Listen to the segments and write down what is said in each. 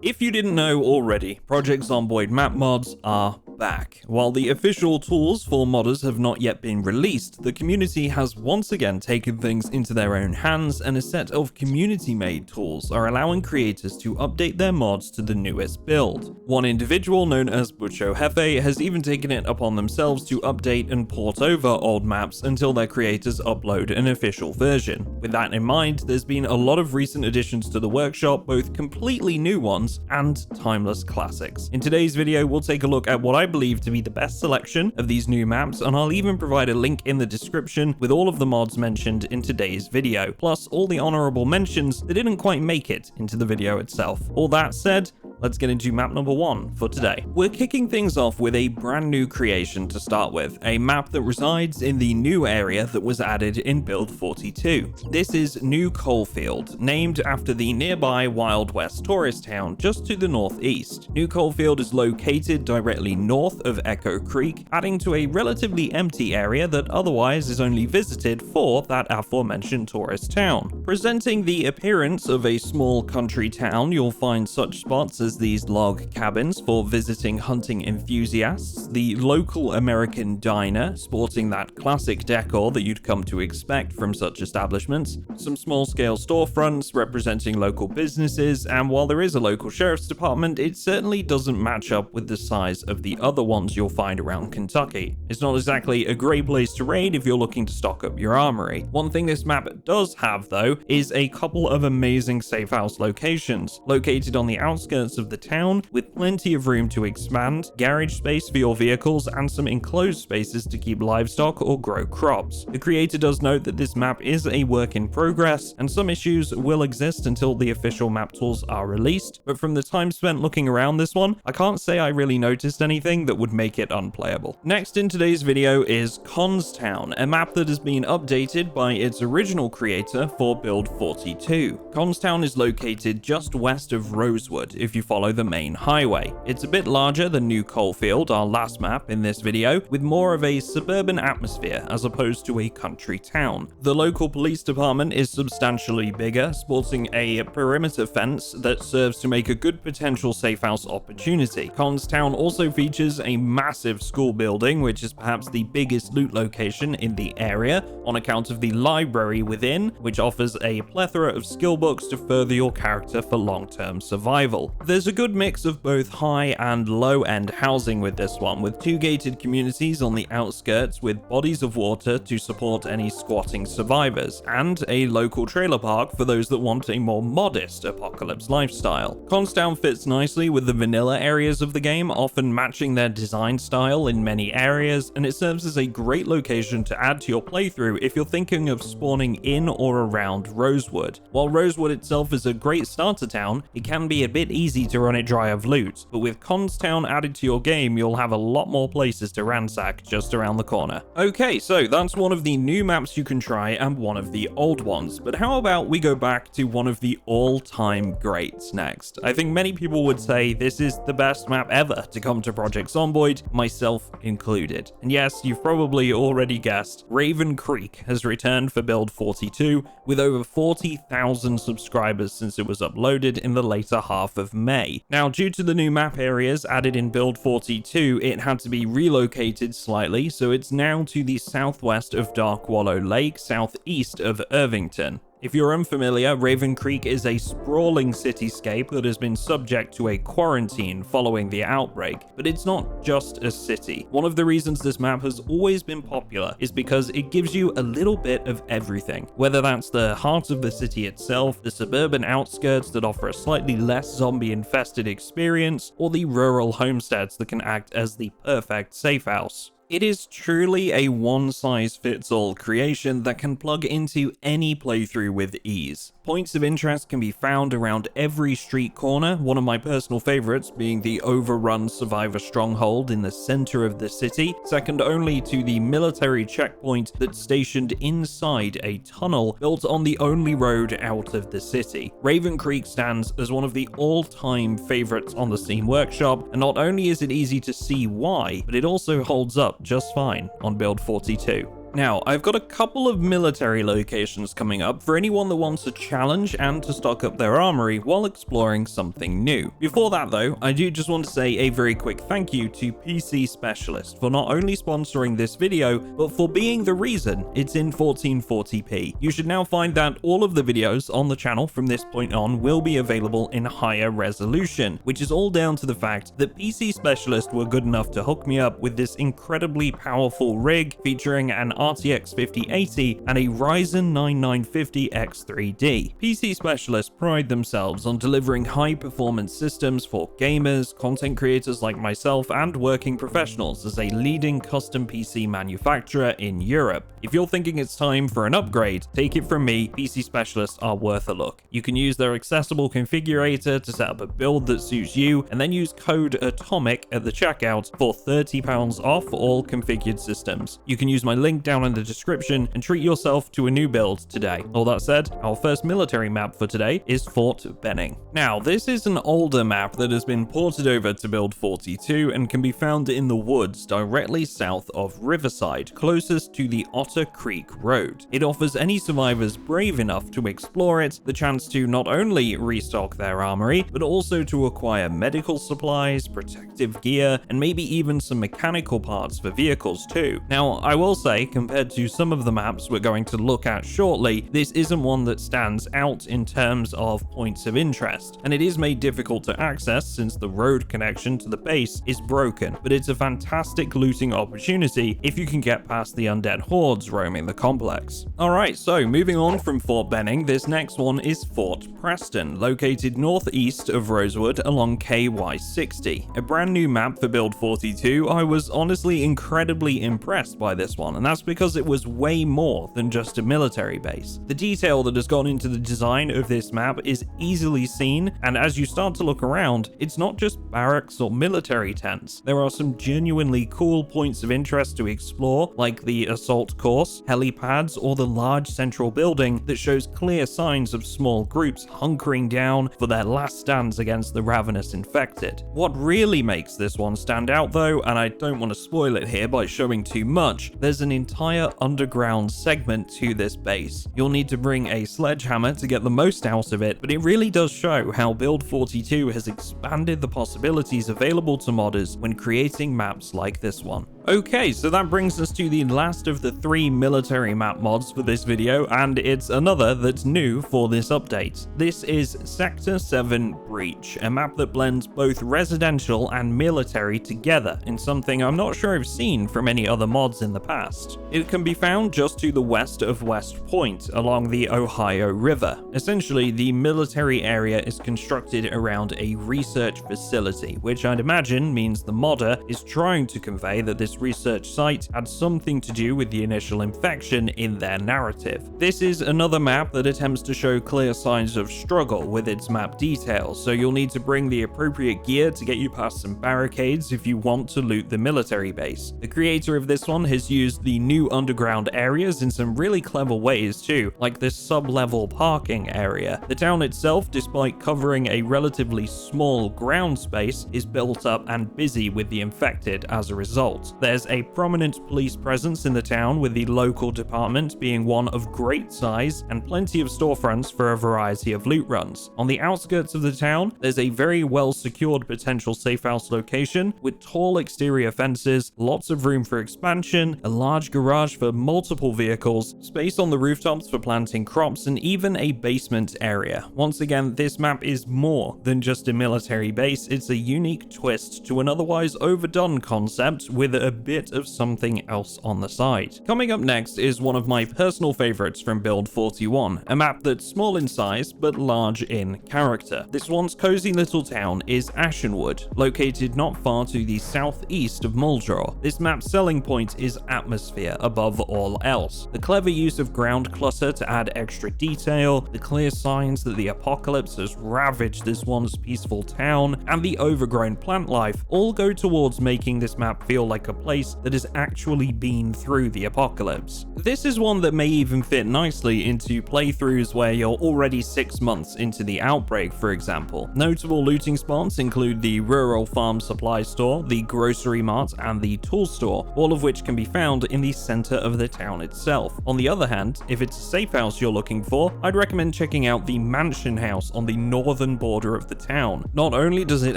If you didn't know already, Project Zomboid map mods are back. While the official tools for modders have not yet been released, the community has once again taken things into their own hands, and a set of community-made tools are allowing creators to update their mods to the newest build. One individual, known as Butcho Hefe, has even taken it upon themselves to update and port over old maps until their creators upload an official version. With that in mind, there's been a lot of recent additions to the workshop, both completely new ones and timeless classics. In today's video, we'll take a look at what I believe to be the best selection of these new maps, and I'll even provide a link in the description with all of the mods mentioned in today's video, plus all the honorable mentions that didn't quite make it into the video itself. All that said, let's get into map number 1 for today. We're kicking things off with a brand new creation to start with, a map that resides in the new area that was added in build 42. This is New Coalfield, named after the nearby Wild West tourist town just to the northeast. New Coalfield is located directly north of Echo Creek, adding to a relatively empty area that otherwise is only visited for that aforementioned tourist town. Presenting the appearance of a small country town, you'll find such spots as these log cabins for visiting hunting enthusiasts, the local American diner, sporting that classic decor that you'd come to expect from such establishments, some small-scale storefronts representing local businesses, and while there is a local sheriff's department, it certainly doesn't match up with the size of the other ones you'll find around Kentucky. It's not exactly a great place to raid if you're looking to stock up your armory. One thing this map does have, though, is a couple of amazing safe house locations, located on the outskirts of the town, with plenty of room to expand, garage space for your vehicles, and some enclosed spaces to keep livestock or grow crops. The creator does note that this map is a work in progress, and some issues will exist until the official map tools are released, but from the time spent looking around this one, I can't say I really noticed anything that would make it unplayable. Next in today's video is Constown, a map that has been updated by its original creator for build 42. Constown is located just west of Rosewood if you follow the main highway. It's a bit larger than New Coalfield, our last map in this video, with more of a suburban atmosphere as opposed to a country town. The local police department is substantially bigger, sporting a perimeter fence that serves to make a good potential safe house opportunity. Constown also features a massive school building, which is perhaps the biggest loot location in the area on account of the library within, which offers a plethora of skill books to further your character for long-term survival. There's a good mix of both high and low-end housing with this one, with 2 gated communities on the outskirts with bodies of water to support any squatting survivors, and a local trailer park for those that want a more modest apocalypse lifestyle. Constown fits nicely with the vanilla areas of the game, often matching their design style in many areas, and it serves as a great location to add to your playthrough if you're thinking of spawning in or around Rosewood. While Rosewood itself is a great starter town, it can be a bit easy to run it dry of loot, but with Constown added to your game, you'll have a lot more places to ransack just around the corner. Okay, so that's one of the new maps you can try and one of the old ones, but how about we go back to one of the all-time greats next? I think many people would say this is the best map ever to come to Project Zomboid, myself included. And yes, you've probably already guessed, Raven Creek has returned for build 42 with over 40,000 subscribers since it was uploaded in the later half of May. Now, due to the new map areas added in build 42, it had to be relocated slightly, so it's now to the southwest of Dark Wallow Lake, southeast of Irvington. If you're unfamiliar, Raven Creek is a sprawling cityscape that has been subject to a quarantine following the outbreak, but it's not just a city. One of the reasons this map has always been popular is because it gives you a little bit of everything, whether that's the heart of the city itself, the suburban outskirts that offer a slightly less zombie-infested experience, or the rural homesteads that can act as the perfect safe house. It is truly a one-size-fits-all creation that can plug into any playthrough with ease. Points of interest can be found around every street corner, one of my personal favorites being the overrun survivor stronghold in the center of the city, second only to the military checkpoint that's stationed inside a tunnel built on the only road out of the city. Raven Creek stands as one of the all-time favorites on the Steam Workshop, and not only is it easy to see why, but it also holds up just fine on build 42. Now, I've got a couple of military locations coming up for anyone that wants a challenge and to stock up their armory while exploring something new. Before that though, I do just want to say a very quick thank you to PC Specialist for not only sponsoring this video, but for being the reason it's in 1440p. You should now find that all of the videos on the channel from this point on will be available in higher resolution, which is all down to the fact that PC Specialist were good enough to hook me up with this incredibly powerful rig featuring an RTX 5080 and a Ryzen 9950 X3D. PC Specialists pride themselves on delivering high-performance systems for gamers, content creators like myself, and working professionals as a leading custom PC manufacturer in Europe. If you're thinking it's time for an upgrade, take it from me, PC Specialists are worth a look. You can use their accessible configurator to set up a build that suits you, and then use code ATOMIC at the checkout for £30 off all configured systems. You can use my link down in the description and treat yourself to a new build today. All that said, our first military map for today is Fort Benning. Now, this is an older map that has been ported over to Build 42 and can be found in the woods directly south of Riverside, closest to the Otter Creek Road. It offers any survivors brave enough to explore it the chance to not only restock their armory, but also to acquire medical supplies, protective gear, and maybe even some mechanical parts for vehicles too. Now, I will say, compared to some of the maps we're going to look at shortly, this isn't one that stands out in terms of points of interest, and it is made difficult to access since the road connection to the base is broken, but it's a fantastic looting opportunity if you can get past the undead hordes roaming the complex. Alright, so moving on from Fort Benning, this next one is Fort Preston, located northeast of Rosewood along KY60. A brand new map for Build 42. I was honestly incredibly impressed by this one, and that's because it was way more than just a military base. The detail that has gone into the design of this map is easily seen, and as you start to look around, it's not just barracks or military tents. There are some genuinely cool points of interest to explore, like the assault course, helipads, or the large central building that shows clear signs of small groups hunkering down for their last stands against the ravenous infected. What really makes this one stand out though, and I don't want to spoil it here by showing too much, there's an entire underground segment to this base. You'll need to bring a sledgehammer to get the most out of it, but it really does show how Build 42 has expanded the possibilities available to modders when creating maps like this one. Okay, so that brings us to the last of the 3 military map mods for this video, and it's another that's new for this update. This is Sector 7 Breach, a map that blends both residential and military together in something I'm not sure I've seen from any other mods in the past. It can be found just to the west of West Point, along the Ohio River. Essentially, the military area is constructed around a research facility, which I'd imagine means the modder is trying to convey that this research site had something to do with the initial infection in their narrative. This is another map that attempts to show clear signs of struggle with its map details, so you'll need to bring the appropriate gear to get you past some barricades if you want to loot the military base. The creator of this one has used the new underground areas in some really clever ways too, like this sub-level parking area. The town itself, despite covering a relatively small ground space, is built up and busy with the infected as a result. There's a prominent police presence in the town, with the local department being one of great size and plenty of storefronts for a variety of loot runs. On the outskirts of the town, there's a very well secured potential safe house location with tall exterior fences, lots of room for expansion, a large garage for multiple vehicles, space on the rooftops for planting crops, and even a basement area. Once again, this map is more than just a military base, it's a unique twist to an otherwise overdone concept with a bit of something else on the side. Coming up next is one of my personal favorites from Build 41, a map that's small in size but large in character. This one's cozy little town is Ashenwood, located not far to the southeast of Muldraw. This map's selling point is atmosphere above all else. The clever use of ground clutter to add extra detail, the clear signs that the apocalypse has ravaged this once peaceful town, and the overgrown plant life all go towards making this map feel like a place that has actually been through the apocalypse. This is one that may even fit nicely into playthroughs where you're already 6 months into the outbreak, for example. Notable looting spots include the rural farm supply store, the grocery mart, and the tool store, all of which can be found in the center of the town itself. On the other hand, if it's a safe house you're looking for, I'd recommend checking out the mansion house on the northern border of the town. Not only does it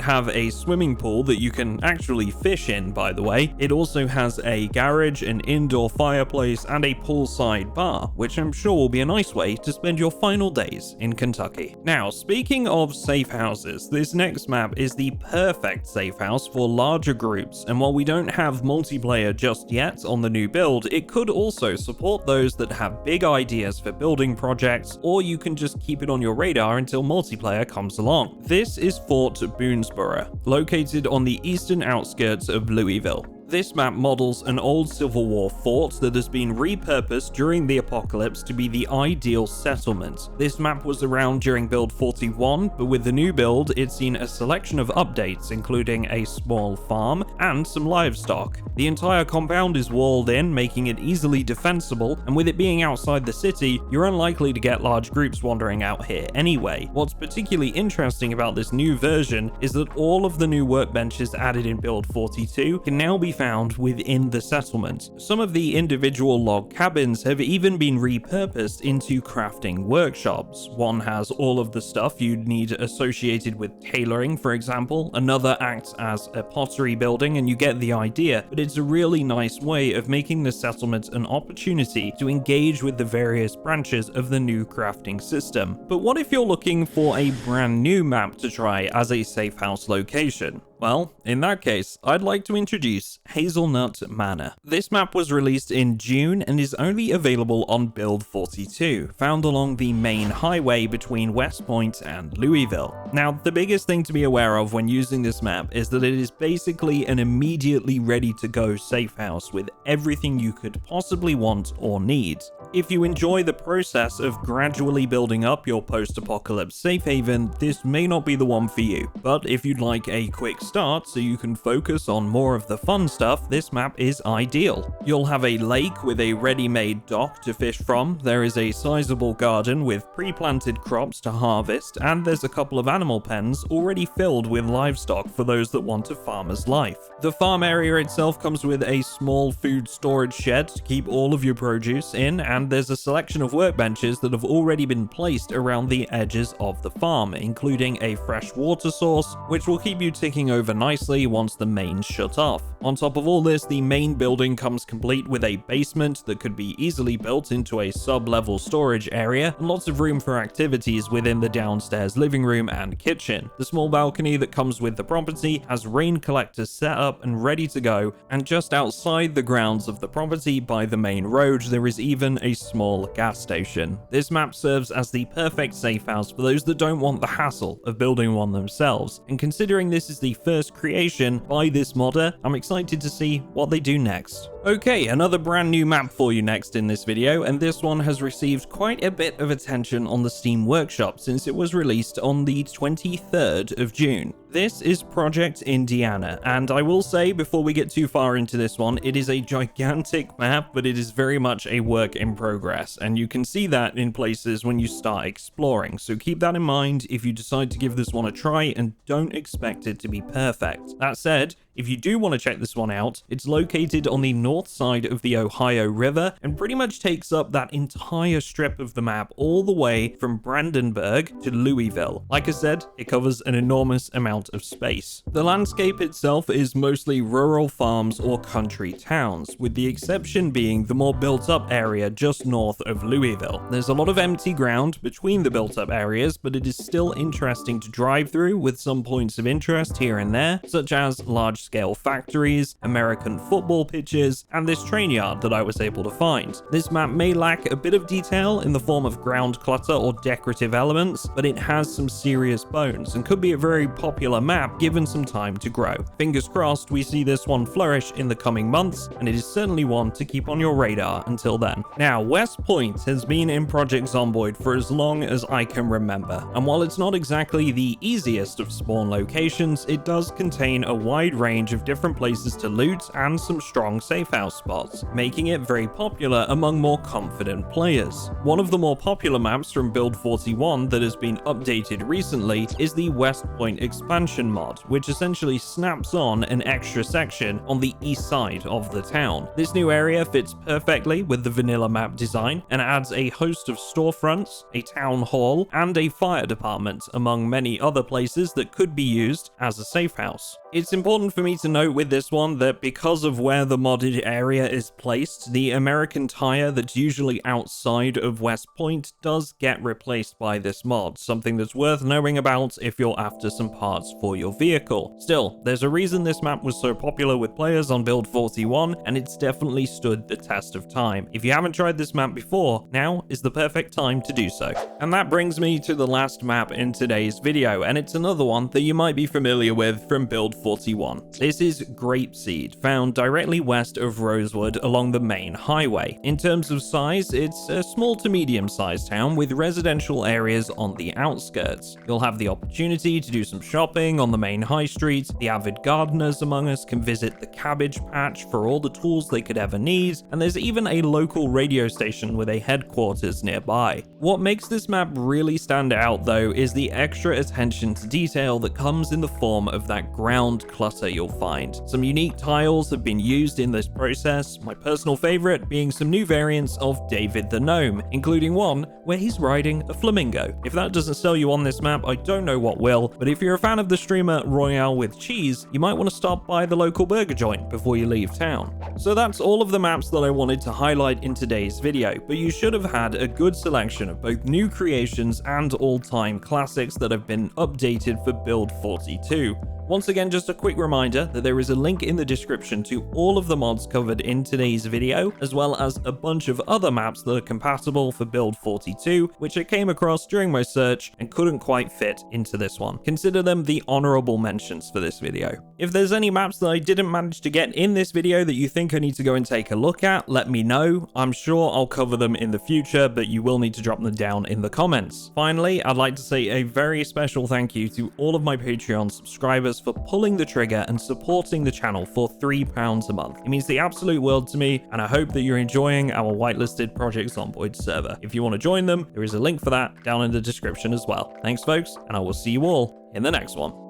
have a swimming pool that you can actually fish in, by the way, it also has a garage, an indoor fireplace, and a poolside bar, which I'm sure will be a nice way to spend your final days in Kentucky. Now, speaking of safe houses, this next map is the perfect safe house for larger groups, and while we don't have multiplayer just yet on the new build, it could also support those that have big ideas for building projects, or you can just keep it on your radar until multiplayer comes along. This is Fort Boonesborough, located on the eastern outskirts of Louisville. This map models an old Civil War fort that has been repurposed during the apocalypse to be the ideal settlement. This map was around during build 41, but with the new build, it's seen a selection of updates, including a small farm and some livestock. The entire compound is walled in, making it easily defensible, and with it being outside the city, you're unlikely to get large groups wandering out here anyway. What's particularly interesting about this new version is that all of the new workbenches added in build 42 can now be found within the settlement. Some of the individual log cabins have even been repurposed into crafting workshops. One has all of the stuff you'd need associated with tailoring, for example. Another acts as a pottery building, and you get the idea, but it's a really nice way of making the settlement an opportunity to engage with the various branches of the new crafting system. But what if you're looking for a brand new map to try as a safe house location? Well, in that case, I'd like to introduce Hazelnut Manor. This map was released in June and is only available on build 42, found along the main highway between West Point and Louisville. Now, the biggest thing to be aware of when using this map is that it is basically an immediately ready to go safe house with everything you could possibly want or need. If you enjoy the process of gradually building up your post-apocalypse safe haven, this may not be the one for you. But if you'd like a quick start so you can focus on more of the fun stuff, this map is ideal. You'll have a lake with a ready-made dock to fish from, there is a sizable garden with pre-planted crops to harvest, and there's a couple of animal pens already filled with livestock for those that want a farmer's life. The farm area itself comes with a small food storage shed to keep all of your produce in, and there's a selection of workbenches that have already been placed around the edges of the farm, including a fresh water source, which will keep you ticking over nicely once the mains shut off. On top of all this, the main building comes complete with a basement that could be easily built into a sub-level storage area, and lots of room for activities within the downstairs living room and kitchen. The small balcony that comes with the property has rain collectors set up and ready to go, and just outside the grounds of the property by the main road, there is even a small gas station. This map serves as the perfect safe house for those that don't want the hassle of building one themselves, and considering this is the first creation by this modder, I'm excited to see what they do next. Okay, another brand new map for you next in this video, and this one has received quite a bit of attention on the Steam Workshop since it was released on the 23rd of June. This is Project Indiana, and I will say before we get too far into this one, it is a gigantic map, but it is very much a work in progress, and you can see that in places when you start exploring, so keep that in mind if you decide to give this one a try and don't expect it to be perfect. That said, if you do want to check this one out, it's located on the north side of the Ohio River and pretty much takes up that entire strip of the map all the way from Brandenburg to Louisville. Like I said, it covers an enormous amount of space. The landscape itself is mostly rural farms or country towns, with the exception being the more built-up area just north of Louisville. There's a lot of empty ground between the built-up areas, but it is still interesting to drive through with some points of interest here and there, such as large-scale factories, American football pitches, and this train yard that I was able to find. This map may lack a bit of detail in the form of ground clutter or decorative elements, but it has some serious bones and could be a very popular map given some time to grow. Fingers crossed we see this one flourish in the coming months, and it is certainly one to keep on your radar until then. Now, West Point has been in Project Zomboid for as long as I can remember, and while it's not exactly the easiest of spawn locations, it does contain a wide range range of different places to loot and some strong safe house spots, making it very popular among more confident players. One of the more popular maps from Build 41 that has been updated recently is the West Point expansion mod, which essentially snaps on an extra section on the east side of the town. This new area fits perfectly with the vanilla map design and adds a host of storefronts, a town hall, and a fire department, among many other places that could be used as a safe house. It's important for me to note with this one that because of where the modded area is placed, the American tire that's usually outside of West Point does get replaced by this mod, something that's worth knowing about if you're after some parts for your vehicle. Still, there's a reason this map was so popular with players on Build 41, and it's definitely stood the test of time. If you haven't tried this map before, now is the perfect time to do so. And that brings me to the last map in today's video, and it's another one that you might be familiar with from Build 41. This is Grapeseed, found directly west of Rosewood along the main highway. In terms of size, it's a small to medium-sized town with residential areas on the outskirts. You'll have the opportunity to do some shopping on the main high street. The avid gardeners among us can visit the cabbage patch for all the tools they could ever need, and there's even a local radio station with a headquarters nearby. What makes this map really stand out though is the extra attention to detail that comes in the form of that ground clutter you'll find. Some unique tiles have been used in this process, my personal favorite being some new variants of David the Gnome, including one where he's riding a flamingo. If that doesn't sell you on this map, I don't know what will, but if you're a fan of the streamer Royale with Cheese, you might want to stop by the local burger joint before you leave town. So that's all of the maps that I wanted to highlight in today's video, but you should have had a good selection of both new creations and all-time classics that have been updated for Build 42. Once again, just a quick reminder that there is a link in the description to all of the mods covered in today's video, as well as a bunch of other maps that are compatible for Build 42, which I came across during my search and couldn't quite fit into this one. Consider them the honorable mentions for this video. If there's any maps that I didn't manage to get in this video that you think I need to go and take a look at, let me know. I'm sure I'll cover them in the future, but you will need to drop them down in the comments. Finally, I'd like to say a very special thank you to all of my Patreon subscribers for pulling the trigger and supporting the channel for £3 a month. It means the absolute world to me, and I hope that you're enjoying our whitelisted Project Zomboid server. If you want to join them, there is a link for that down in the description as well. Thanks folks, and I will see you all in the next one.